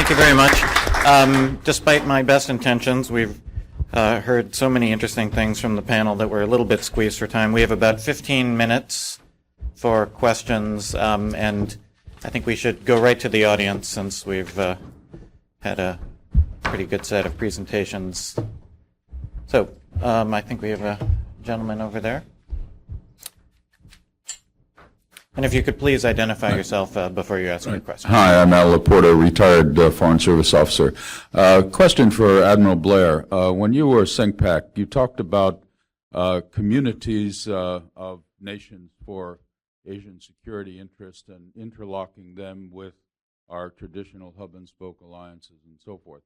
Thank you very much. Despite my best intentions, we've heard so many interesting things from the panel that we're a little bit squeezed for time. We have about 15 minutes for questions, and I think we should go right to the audience since we've had a pretty good set of presentations. So I think we have a gentleman over there. And if you could please identify yourself before you ask your question. Hi, I'm Al Laporta, retired Foreign Service officer. Question for Admiral Blair. When you were CENCPAC, you talked about communities of nations for Asian security interest and interlocking them with our traditional hub-and-spoke alliances and so forth.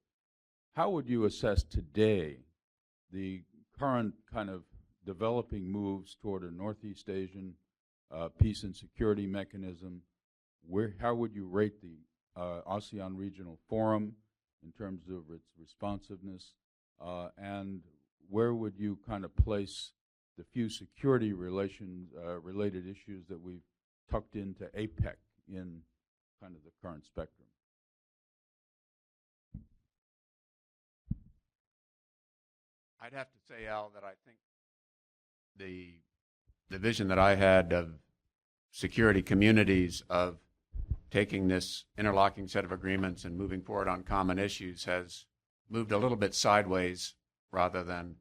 How would you assess today the current kind of developing moves toward a Northeast Asian peace and security mechanism? How would you rate the ASEAN Regional Forum in terms of its responsiveness? And where would you kind of place the few security related issues that we've tucked into APEC in kind of the current spectrum? I'd have to say, Al, that I think the vision that I had of security communities, of taking this interlocking set of agreements and moving forward on common issues, has moved a little bit sideways rather than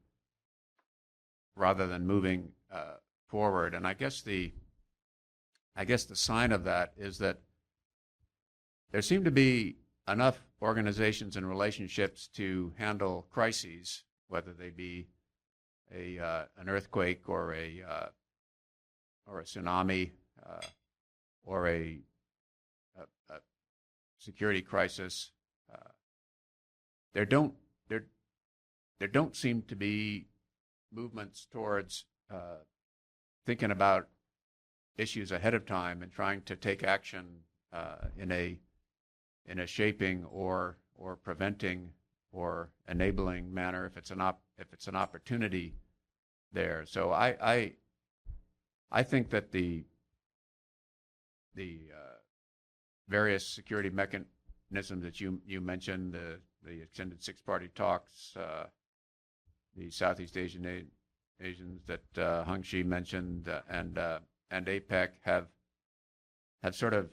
moving forward. And I guess the sign of that is that there seem to be enough organizations and relationships to handle crises, whether they be an earthquake or a tsunami or a security crisis. There don't seem to be movements towards thinking about issues ahead of time and trying to take action in a shaping or preventing or enabling manner if it's an opportunity there. So I think that the various security mechanisms that you mentioned, the extended six-party talks, the Southeast Asians that Hung Shi mentioned, and APEC have sort of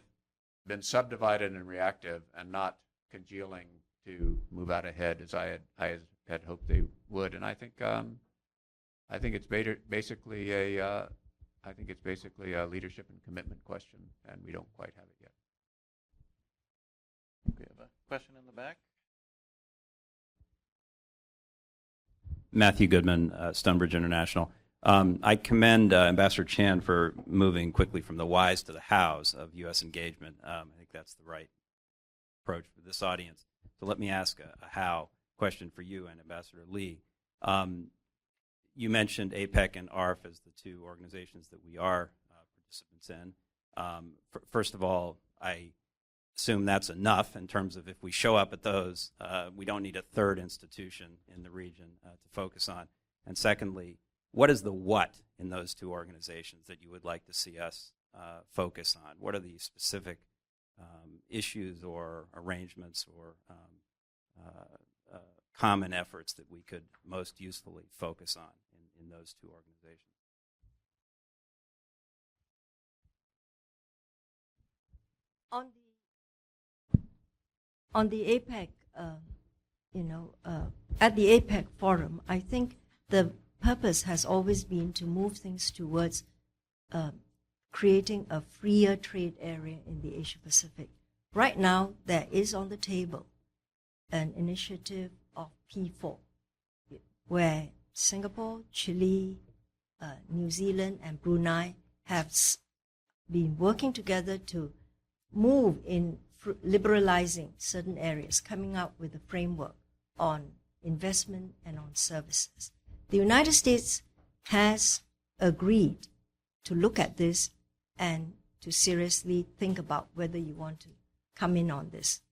been subdivided and reactive and not congealing to move out ahead as I had hoped they would. And I think it's basically a leadership and commitment question, and we don't quite have it yet. We have a question in the back. Matthew Goodman, Stonebridge International. I commend Ambassador Chan for moving quickly from the whys to the hows of U.S. engagement. I think that's the right approach for this audience. So let me ask a how question for you and Ambassador Lee. You mentioned APEC and ARF as the two organizations that we are participants in. First of all, I assume that's enough in terms of if we show up at those, we don't need a third institution in the region to focus on. And secondly, what is the what in those two organizations that you would like to see us focus on? What are the specific issues or arrangements or common efforts that we could most usefully focus on in those two organizations? On the APEC, at the APEC forum, I think the purpose has always been to move things towards creating a freer trade area in the Asia Pacific. Right now, there is on the table an initiative of P4, where Singapore, Chile, New Zealand, and Brunei have been working together to move in liberalizing certain areas, coming up with a framework on investment and on services. The United States has agreed to look at this and to seriously think about whether you want to come in on this.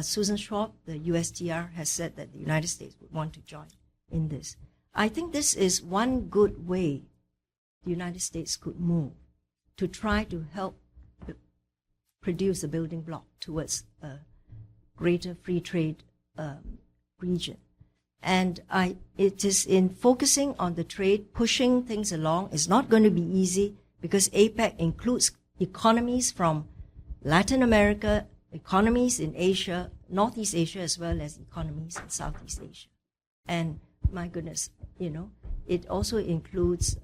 Susan Schwab, the USTR, has said that the United States would want to join in this. I think this is one good way the United States could move to try to help produce a building block towards greater free trade region. And it is in focusing on the trade, pushing things along. It's not going to be easy because APEC includes economies from Latin America, economies in Asia, Northeast Asia, as well as economies in Southeast Asia. And my goodness, it also includes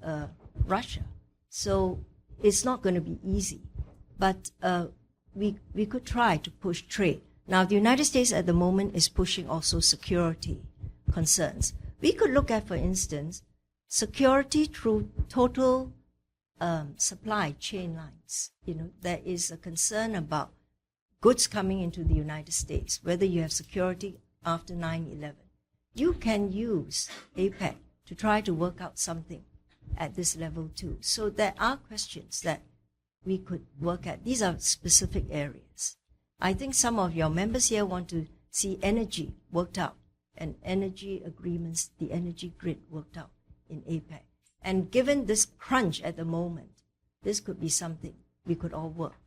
Russia. So it's not going to be easy. But we could try to push trade. Now, the United States at the moment is pushing also security concerns. We could look at, for instance, security through total supply chain lines. There is a concern about goods coming into the United States, whether you have security after 9/11. You can use APEC to try to work out something at this level too. So there are questions that we could work at. These are specific areas. I think some of your members here want to see energy worked out and energy agreements, the energy grid worked out in APEC. And given this crunch at the moment, this could be something we could all work